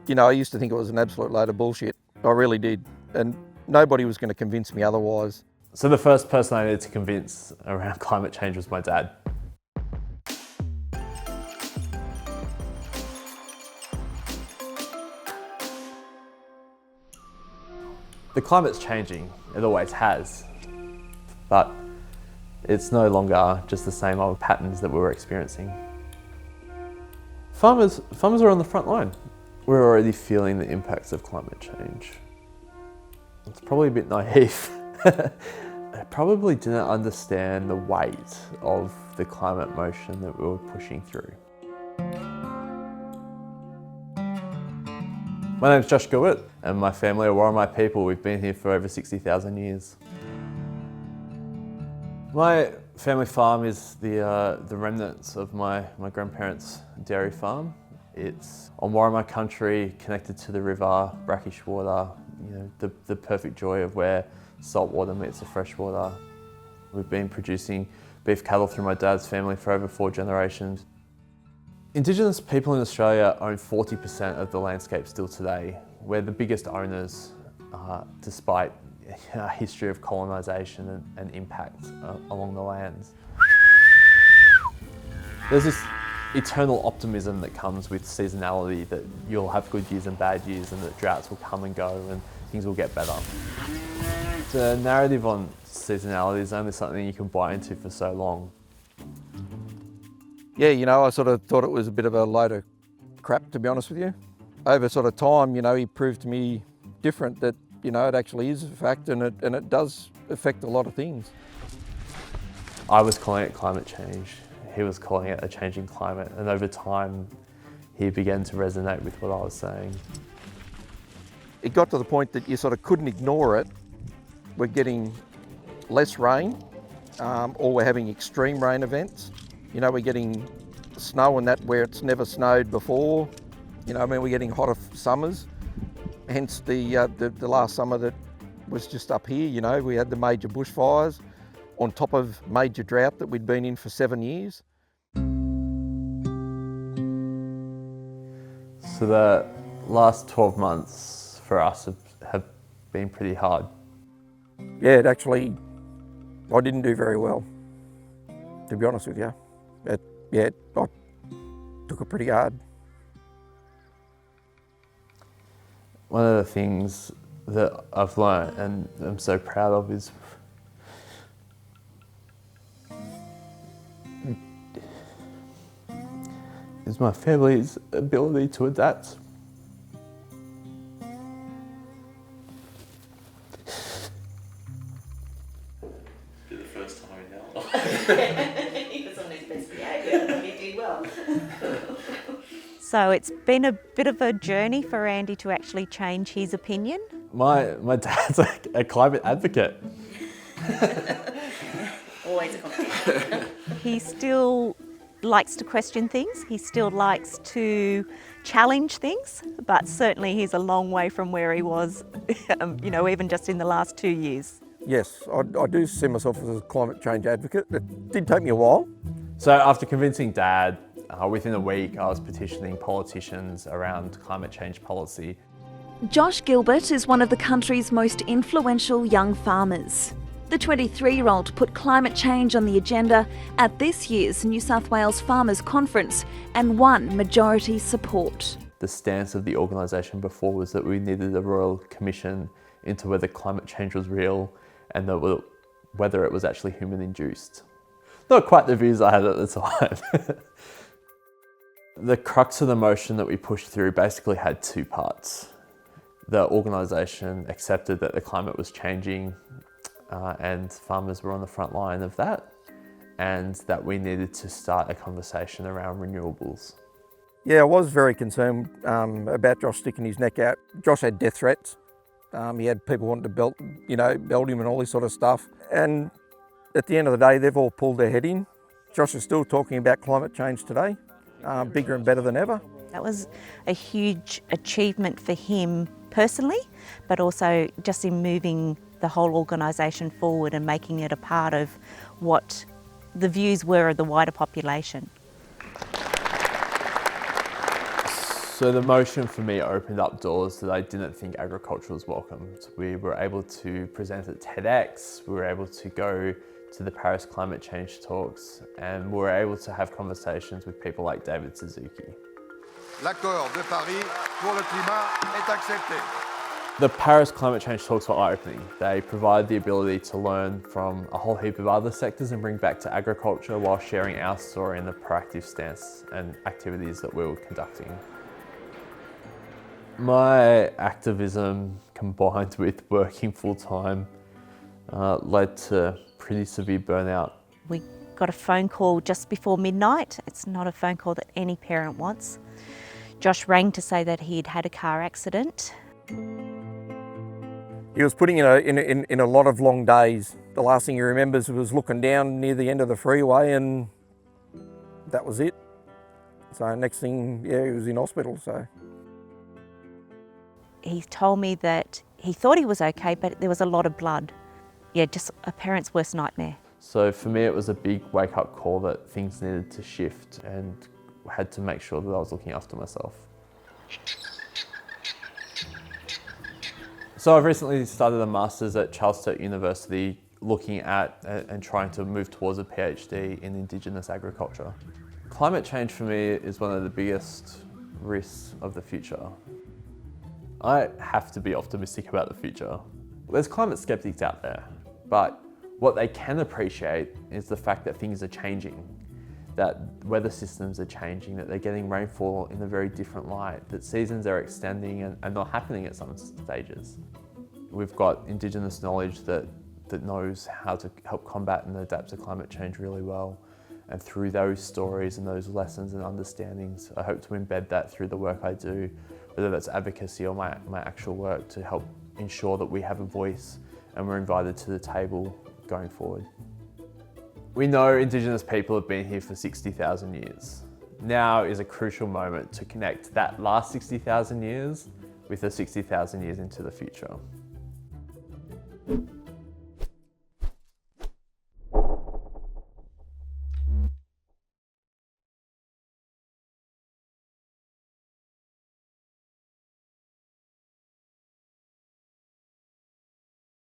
You know, I used to think it was an absolute load of bullshit. I really did. And nobody was going to convince me otherwise. So the first person I needed to convince around climate change was my dad. The climate's changing, it always has, but it's no longer just the same old patterns that we were experiencing. Farmers are on the front line. We're already feeling the impacts of climate change. It's probably a bit naive. I probably didn't understand the weight of the climate motion that we were pushing through. My name's Josh Gilbert, and my family are Warramai people. We've been here for over 60,000 years. My family farm is the remnants of my grandparents' dairy farm. It's on Warramai country, connected to the river, brackish water, you know, the perfect joy of where salt water meets the fresh water. We've been producing beef cattle through my dad's family for over 4 generations. Indigenous people in Australia own 40% of the landscape still today. We're the biggest owners, despite a history of colonisation and impact along the lands. There's this eternal optimism that comes with seasonality, that you'll have good years and bad years, and that droughts will come and go and things will get better. The narrative on seasonality is only something you can buy into for so long. Yeah, you know, I sort of thought it was a bit of a load of crap, to be honest with you. Over sort of time, you know, he proved to me different, that, you know, it actually is a fact, and it does affect a lot of things. I was calling it climate change. He was calling it a changing climate, and over time, he began to resonate with what I was saying. It got to the point that you sort of couldn't ignore it. We're getting less rain, or we're having extreme rain events. You know, we're getting snow and that where it's never snowed before. You know, I mean, we're getting hotter summers. Hence the last summer that was just up here, you know, we had the major bushfires on top of major drought that we'd been in for 7 years. So the last 12 months for us have been pretty hard. Yeah, it actually, I didn't do very well, to be honest with you. I took it pretty hard. One of the things that I've learned and I'm so proud of is my family's ability to adapt. For the first time in our life. He was on his best behaviour and he did well. So it's been a bit of a journey for Andy to actually change his opinion. My dad's a climate advocate. Always a compliment. He still likes to question things, he still likes to challenge things, but certainly he's a long way from where he was, you know, even just in the last 2 years. Yes, I do see myself as a climate change advocate. It did take me a while. So after convincing Dad, within a week I was petitioning politicians around climate change policy. Josh Gilbert is one of the country's most influential young farmers. The 23-year-old put climate change on the agenda at this year's New South Wales Farmers Conference and won majority support. The stance of the organisation before was that we needed a royal commission into whether climate change was real and whether it was actually human-induced. Not quite the views I had at the time. The crux of the motion that we pushed through basically had 2 parts. The organisation accepted that the climate was changing and farmers were on the front line of that, and that we needed to start a conversation around renewables. Yeah, I was very concerned about Josh sticking his neck out. Josh had death threats. He had people wanting to belt him and all this sort of stuff. And at the end of the day, they've all pulled their head in. Josh is still talking about climate change today, bigger and better than ever. That was a huge achievement for him personally, but also just in moving the whole organisation forward and making it a part of what the views were of the wider population. So the motion for me opened up doors that I didn't think agriculture was welcomed. We were able to present at TEDx, we were able to go to the Paris climate change talks, and we were able to have conversations with people like David Suzuki. L'accord de Paris pour le climat est accepté. The Paris climate change talks were eye-opening. They provide the ability to learn from a whole heap of other sectors and bring back to agriculture while sharing our story and the proactive stance and activities that we were conducting. My activism combined with working full-time led to pretty severe burnout. We got a phone call just before midnight. It's not a phone call that any parent wants. Josh rang to say that he'd had a car accident. He was putting in a lot of long days. The last thing he remembers was looking down near the end of the freeway, and that was it. So next thing, yeah, he was in hospital. So He told me that he thought he was okay, but there was a lot of blood. Yeah, just a parent's worst nightmare. So for me, it was a big wake-up call that things needed to shift, and had to make sure that I was looking after myself. So I've recently started a master's at Charles Sturt University, looking at and trying to move towards a PhD in indigenous agriculture. Climate change for me is one of the biggest risks of the future. I have to be optimistic about the future. There's climate skeptics out there, but what they can appreciate is the fact that things are changing, that weather systems are changing, that they're getting rainfall in a very different light, that seasons are extending and not happening at some stages. We've got indigenous knowledge that knows how to help combat and adapt to climate change really well. And through those stories and those lessons and understandings, I hope to embed that through the work I do, whether that's advocacy or my actual work, to help ensure that we have a voice and we're invited to the table going forward. We know Indigenous people have been here for 60,000 years. Now is a crucial moment to connect that last 60,000 years with the 60,000 years into the future.